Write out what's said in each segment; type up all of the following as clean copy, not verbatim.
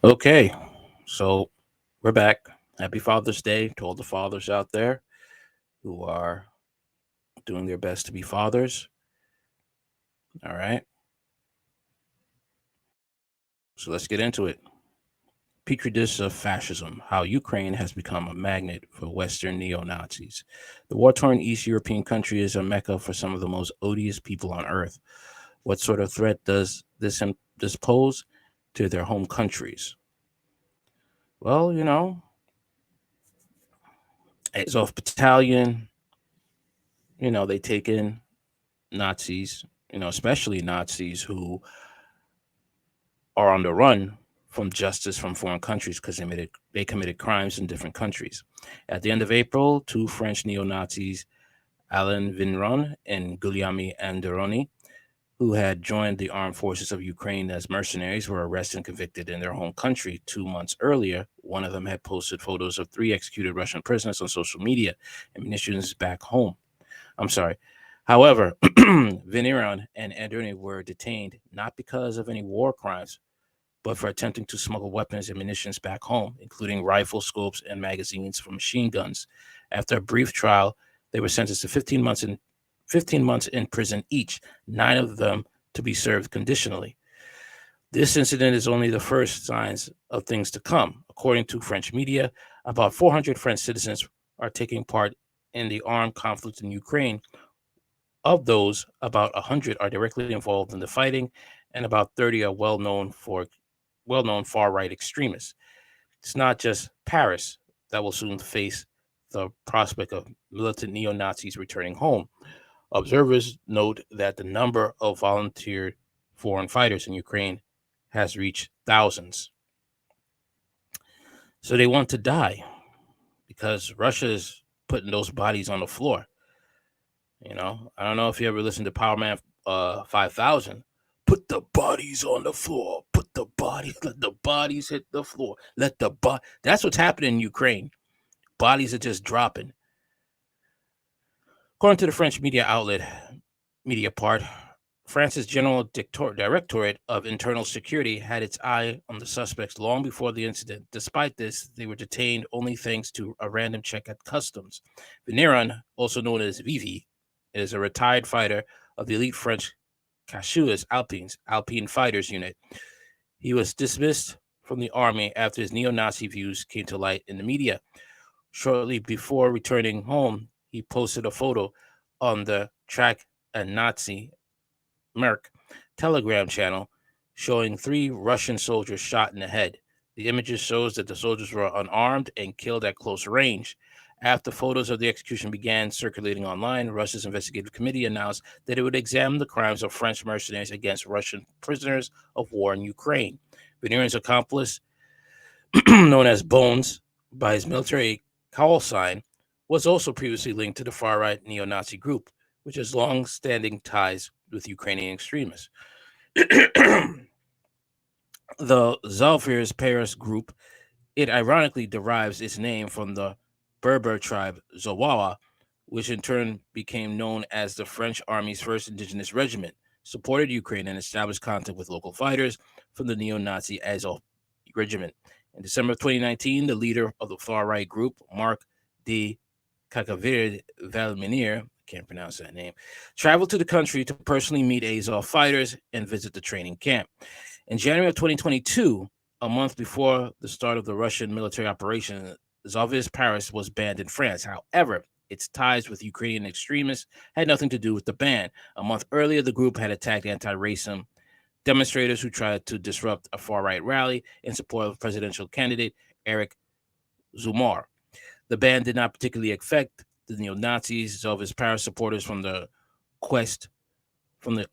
Okay, so we're back. Happy Father's Day to all the fathers out there who are doing their best to be fathers. All right, so let's get into it. Petri dish of fascism: how Ukraine has become a magnet for Western neo Nazis. The war torn East European country is a mecca for some of the most odious people on earth. What sort of threat does this pose to their home countries? Well, Azov Battalion, they take in Nazis, especially Nazis who are on the run from justice from foreign countries because they committed crimes in different countries. At the end of April, two French neo Nazis, Alain Vigneron and Guillaume Anderoni, who had joined the armed forces of Ukraine as mercenaries, were arrested and convicted in their home country 2 months earlier. One of them had posted photos of three executed Russian prisoners on social media and munitions back home. I'm sorry. However, Vigneron and Anderoni were detained not because of any war crimes, but for attempting to smuggle weapons and munitions back home, including rifle scopes and magazines for machine guns. After a brief trial, they were sentenced to 15 months in prison each, 9 of them to be served conditionally. This incident is only the first signs of things to come. According to French media, about 400 French citizens are taking part in the armed conflict in Ukraine. Of those, about 100 are directly involved in the fighting, and about 30 are well-known far-right extremists. It's not just Paris that will soon face the prospect of militant neo-Nazis returning home. Observers note that the number of volunteer foreign fighters in Ukraine has reached thousands. So they want to die because Russia is putting those bodies on the floor. I don't know if you ever listened to Power Man 5000. Put the bodies on the floor. Put the bodies. Let the bodies hit the floor. Let the That's what's happening in Ukraine. Bodies are just dropping. According to the French media outlet Mediapart, France's General Directorate of Internal Security had its eye on the suspects long before the incident. Despite this, they were detained only thanks to a random check at customs. Vigneron, also known as Vivi, is a retired fighter of the elite French Cachuas Alpine Fighters Unit. He was dismissed from the army after his neo-Nazi views came to light in the media. Shortly before returning home, he posted a photo on the Track a Nazi Merc Telegram channel showing three Russian soldiers shot in the head. The images shows that the soldiers were unarmed and killed at close range. After photos of the execution began circulating online, Russia's investigative committee announced that it would examine the crimes of French mercenaries against Russian prisoners of war in Ukraine. Vigneron's accomplice, known as Bones by his military call sign, was also previously linked to the far-right neo-Nazi group, which has long-standing ties with Ukrainian extremists. The Zalfirs Paris group, it ironically derives its name from the Berber tribe Zawawa, which in turn became known as the French Army's first indigenous regiment, supported Ukraine and established contact with local fighters from the neo-Nazi Azov regiment. In December of 2019, the leader of the far-right group, Mark de Kakavid Valminir, can't pronounce that name, traveled to the country to personally meet Azov fighters and visit the training camp. In January of 2022, a month before the start of the Russian military operation, Zalvis Paris was banned in France. However, its ties with Ukrainian extremists had nothing to do with the ban. A month earlier, the group had attacked anti-racism demonstrators who tried to disrupt a far-right rally in support of presidential candidate Eric Zumar. The ban did not particularly affect the neo-Nazis. Zalvis Paris supporters from the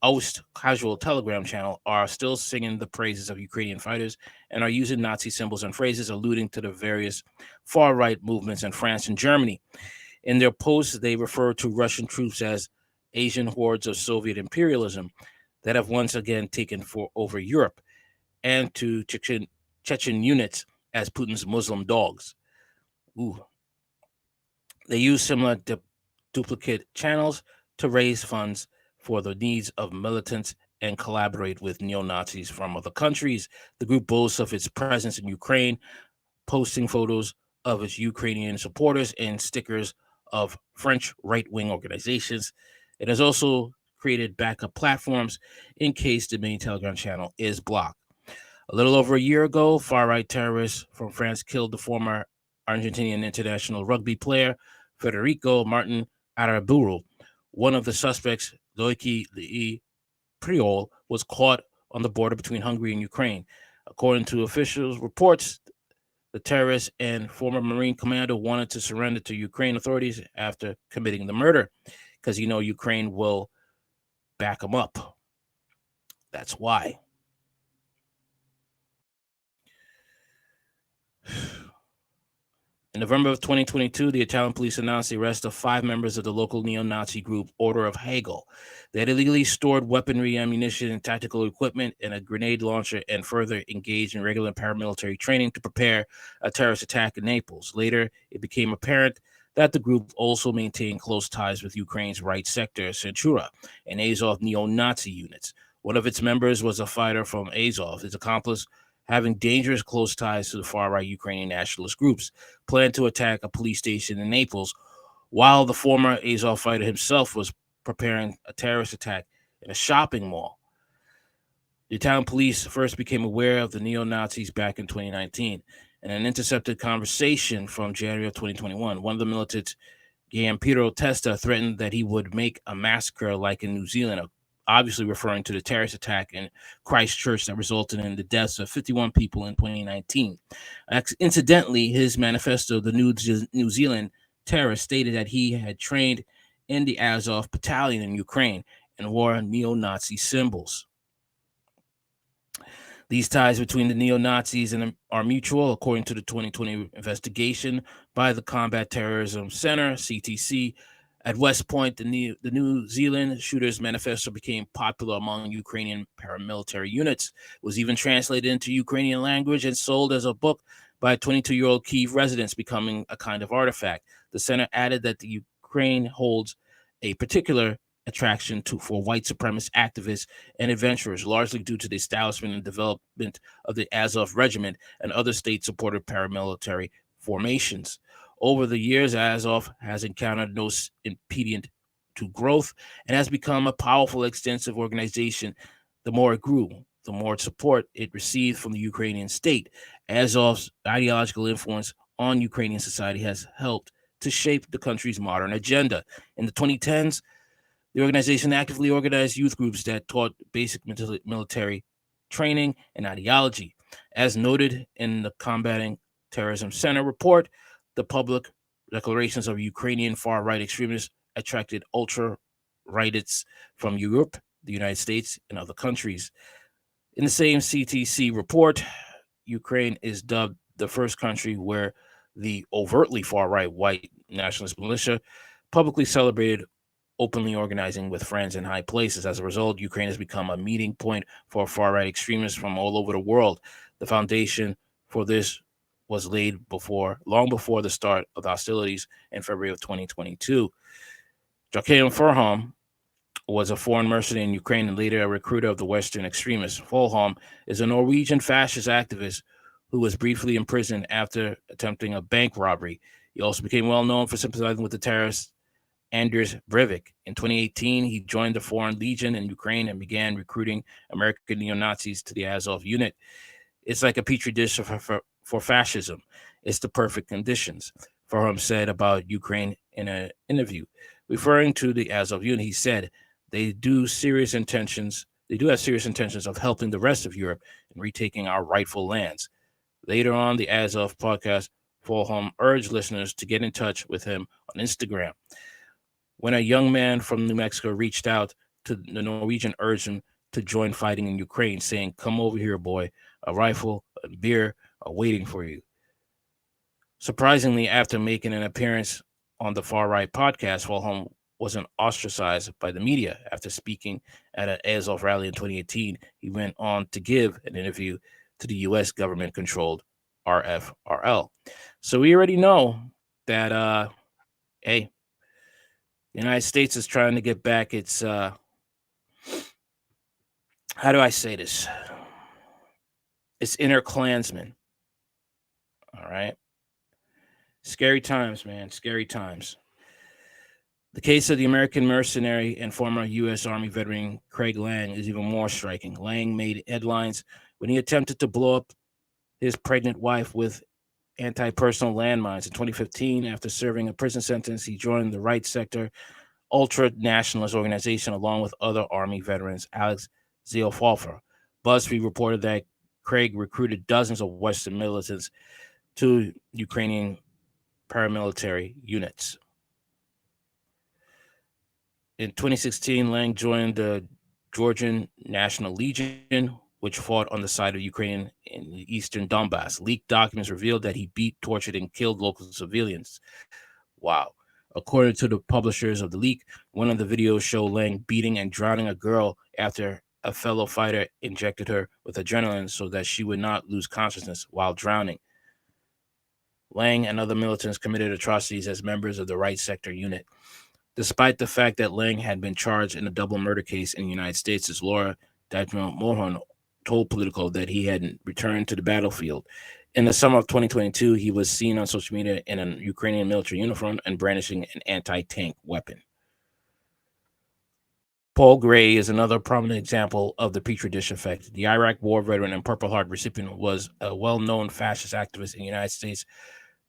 Ost casual telegram channel are still singing the praises of Ukrainian fighters and are using Nazi symbols and phrases alluding to the various far-right movements in France and Germany. In their posts, they refer to Russian troops as Asian hordes of Soviet imperialism that have once again taken over Europe, and to Chechen units as Putin's Muslim dogs. Ooh. They use similar duplicate channels to raise funds for the needs of militants and collaborate with neo-Nazis from other countries. The group boasts of its presence in Ukraine, posting photos of its Ukrainian supporters and stickers of French right-wing organizations. It has also created backup platforms in case the main Telegram channel is blocked. A little over a year ago, far-right terrorists from France killed the former Argentinian international rugby player Federico Martin Aramburu. One of the suspects, Loiki Lee Priol, was caught on the border between Hungary and Ukraine. According to official reports, the terrorist and former Marine commander wanted to surrender to Ukraine authorities after committing the murder because, Ukraine will back him up. That's why. In November of 2022, the Italian police announced the arrest of 5 members of the local neo-Nazi group Order of Hegel. They had illegally stored weaponry, ammunition, and tactical equipment, and a grenade launcher, and further engaged in regular paramilitary training to prepare a terrorist attack in Naples. Later, it became apparent that the group also maintained close ties with Ukraine's right sector, Centura, and Azov neo-Nazi units. One of its members was a fighter from Azov. His accomplice, having dangerous close ties to the far-right Ukrainian nationalist groups, planned to attack a police station in Naples, while the former Azov fighter himself was preparing a terrorist attack in a shopping mall. The Italian police first became aware of the neo-Nazis back in 2019. In an intercepted conversation from January of 2021, one of the militants, Giampiro Testa, threatened that he would make a massacre like in New Zealand, obviously referring to the terrorist attack in Christchurch that resulted in the deaths of 51 people in 2019. Incidentally, his manifesto, the New Zealand terrorist, stated that he had trained in the Azov battalion in Ukraine and wore neo-Nazi symbols. These ties between the neo-Nazis and are mutual, according to the 2020 investigation by the Combat Terrorism Center, CTC. At West Point, the New Zealand Shooters Manifesto became popular among Ukrainian paramilitary units. It was even translated into Ukrainian language and sold as a book by 22-year-old Kyiv residents, becoming a kind of artifact. The center added that the Ukraine holds a particular attraction for white supremacist activists and adventurers, largely due to the establishment and development of the Azov Regiment and other state-supported paramilitary formations. Over the years, Azov has encountered no impediment to growth and has become a powerful, extensive organization. The more it grew, the more support it received from the Ukrainian state. Azov's ideological influence on Ukrainian society has helped to shape the country's modern agenda. In the 2010s, the organization actively organized youth groups that taught basic military training and ideology. As noted in the Combating Terrorism Center report, the public declarations of Ukrainian far-right extremists attracted ultra-rightists from Europe, the United States, and other countries. In the same CTC report, Ukraine is dubbed the first country where the overtly far-right white nationalist militia publicly celebrated openly organizing with friends in high places. As a result, Ukraine has become a meeting point for far-right extremists from all over the world. The foundation for this was laid long before the start of the hostilities in February of 2022. Joachim Furholm was a foreign mercenary in Ukraine and later a recruiter of the Western extremists. Furholm is a Norwegian fascist activist who was briefly imprisoned after attempting a bank robbery. He also became well known for sympathizing with the terrorist Anders Breivik. In 2018, he joined the Foreign Legion in Ukraine and began recruiting American neo-Nazis to the Azov unit. It's like a petri dish for fascism. It's the perfect conditions, Furholm said about Ukraine in an interview. Referring to the Azov unit, he said, they do have serious intentions of helping the rest of Europe in retaking our rightful lands. Later on the Azov podcast, Furholm urged listeners to get in touch with him on Instagram. When a young man from New Mexico reached out to the Norwegian, urged him to join fighting in Ukraine, saying, come over here, boy. A rifle and beer are waiting for you. Surprisingly, after making an appearance on the Far Right podcast, Furholm wasn't ostracized by the media. After speaking at an Azov rally in 2018, he went on to give an interview to the U.S. government-controlled RFRL. So we already know that, the United States is trying to get back its how do I say this? It's inner Klansmen. All right. Scary times, man. Scary times. The case of the American mercenary and former U.S. Army veteran Craig Lang is even more striking. Lang made headlines when he attempted to blow up his pregnant wife with anti-personnel landmines. In 2015, after serving a prison sentence, he joined the right sector ultra-nationalist organization along with other Army veterans, Alex Zeofalfer. BuzzFeed reported that Craig recruited dozens of Western militants to Ukrainian paramilitary units. In 2016, Lang joined the Georgian National Legion, which fought on the side of Ukraine in the eastern Donbass. Leaked documents revealed that he beat, tortured, and killed local civilians. Wow. According to the publishers of the leak, one of the videos showed Lang beating and drowning a girl after a fellow fighter injected her with adrenaline so that she would not lose consciousness while drowning. Lang and other militants committed atrocities as members of the Right Sector unit. Despite the fact that Lang had been charged in a double murder case in the United States, as Laura Dajma-Mohon told Politico that he had returned to the battlefield. In the summer of 2022, he was seen on social media in a Ukrainian military uniform and brandishing an anti-tank weapon. Paul Gray is another prominent example of the Petri dish effect. The Iraq War veteran and Purple Heart recipient was a well-known fascist activist in the United States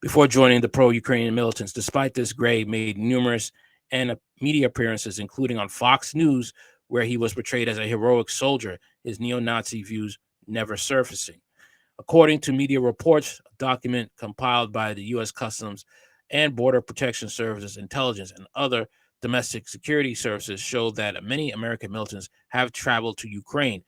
before joining the pro-Ukrainian militants. Despite this, Gray made numerous media appearances, including on Fox News, where he was portrayed as a heroic soldier, his neo-Nazi views never surfacing. According to media reports, a document compiled by the U.S. Customs and Border Protection Services, intelligence, and other domestic security services showed that many American militants have traveled to Ukraine.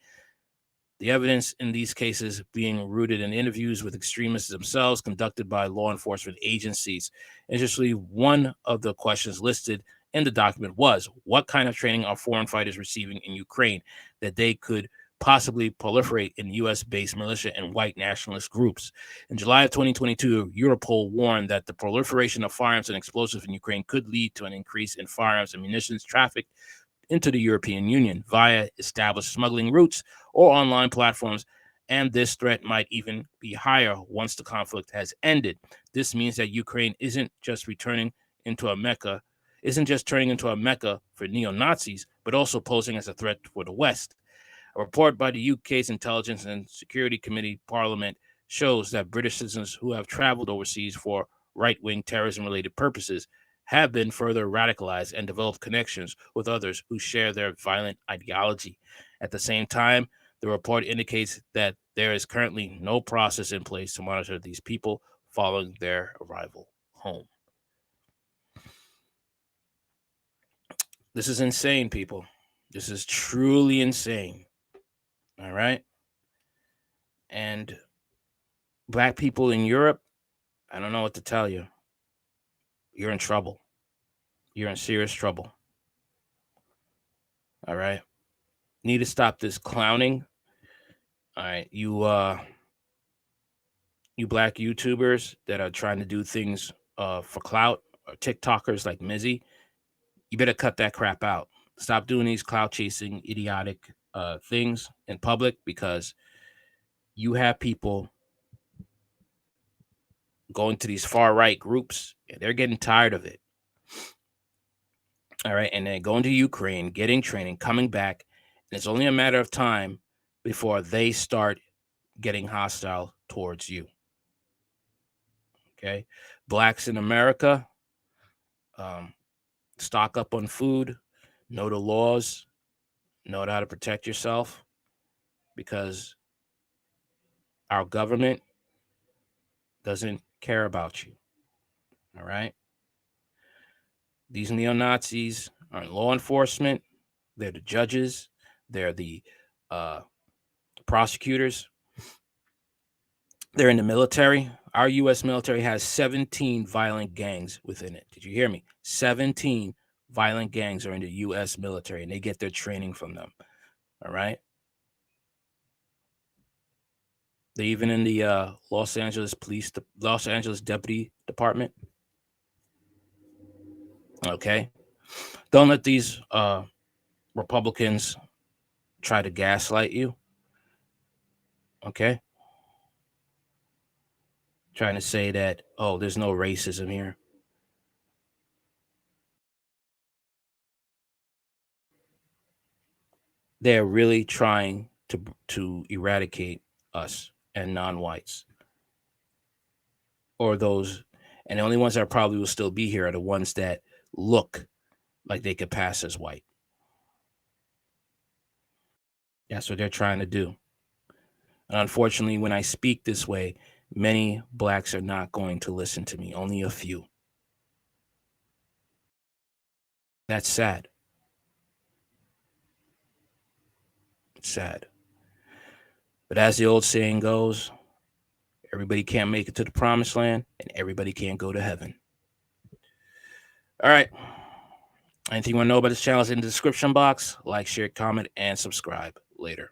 The evidence in these cases being rooted in interviews with extremists themselves conducted by law enforcement agencies. Interestingly, one of the questions listed in the document was, what kind of training are foreign fighters receiving in Ukraine that they could possibly proliferate in U.S.-based militia and white nationalist groups? In July of 2022, Europol warned that the proliferation of firearms and explosives in Ukraine could lead to an increase in firearms and munitions trafficked into the European Union via established smuggling routes or online platforms, and this threat might even be higher once the conflict has ended. This means that Ukraine isn't just turning into a mecca for neo-Nazis, but also posing as a threat for the West. A report by the UK's Intelligence and Security Committee Parliament shows that British citizens who have traveled overseas for right-wing terrorism-related purposes have been further radicalized and developed connections with others who share their violent ideology. At the same time, the report indicates that there is currently no process in place to monitor these people following their arrival home. This is insane, people. This is truly insane. All right? And Black people in Europe, I don't know what to tell you. You're in trouble. You're in serious trouble. All right? Need to stop this clowning. All right, you Black YouTubers that are trying to do things for clout, or TikTokers like Mizzy, you better cut that crap out. Stop doing these clout chasing, idiotic things in public, because you have people going to these far right groups and they're getting tired of it. All right, and then going to Ukraine, getting training, coming back, and it's only a matter of time before they start getting hostile towards you. Okay, Blacks in America, stock up on food, know the laws, know how to protect yourself, because our government doesn't care about you. All right, these neo-Nazis are in law enforcement. They're the judges. They're the prosecutors. They're in the military. Our U.S. military has 17 violent gangs within it. Did you hear me? 17 violent gangs are in the U.S. military, and they get their training from them. All right. They're even in the Los Angeles Deputy Department. Okay. Don't let these Republicans try to gaslight you, okay? Trying to say that, oh, there's no racism here. They're really trying to eradicate us and non-whites, or those, and the only ones that probably will still be here are the ones that look like they could pass as white. That's what they're trying to do. And unfortunately, when I speak this way, many blacks are not going to listen to me, only a few. That's sad. It's sad. But as the old saying goes, everybody can't make it to the promised land, and everybody can't go to heaven. All right. Anything you want to know about this channel is in the description box. Like, share, comment, and subscribe. Later.